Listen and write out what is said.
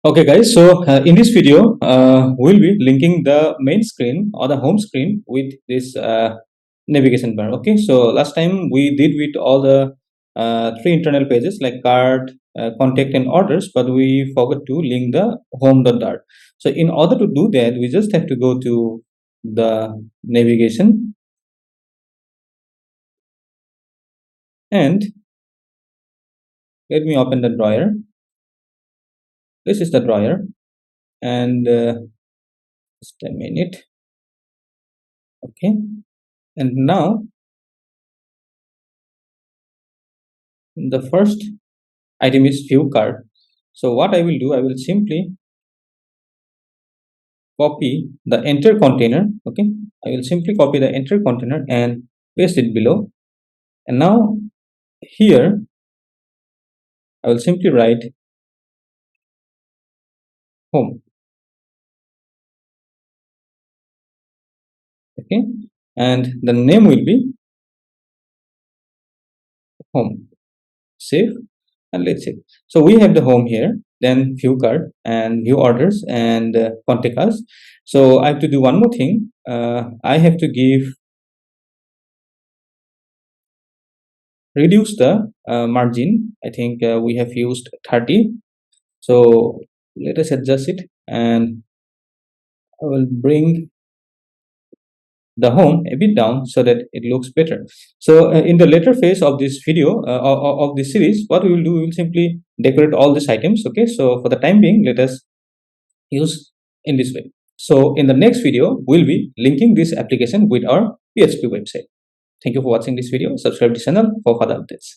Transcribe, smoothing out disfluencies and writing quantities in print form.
Okay, guys. So in this video, we'll be linking the main screen or the home screen with this navigation bar. Okay. So last time we did with all the three internal pages like cart, contact, and orders, but we forgot to link the home.dart. So in order to do that, we just have to go to the navigation and let me open the drawer. This is the drawer, and just a minute. Okay. And now the first item is view card. So what I will do, I will simply copy the enter container. Okay, I will simply copy the enter container and paste it below. And now here I will simply write home. Okay, and the name will be home. Save and let's see. So we have the home here, then view card and view orders and contact us. So I have to do one more thing. I have to reduce the margin. I think we have used 30. So let us adjust it, and I will bring the home a bit down so that it looks better. So in the later phase of this video of this series, what we will do, we will simply decorate all these items. Okay, so for the time being, let us use in this way. So in the next video, we'll be linking this application with our PHP website. Thank you for watching this video. Subscribe to the channel for further updates.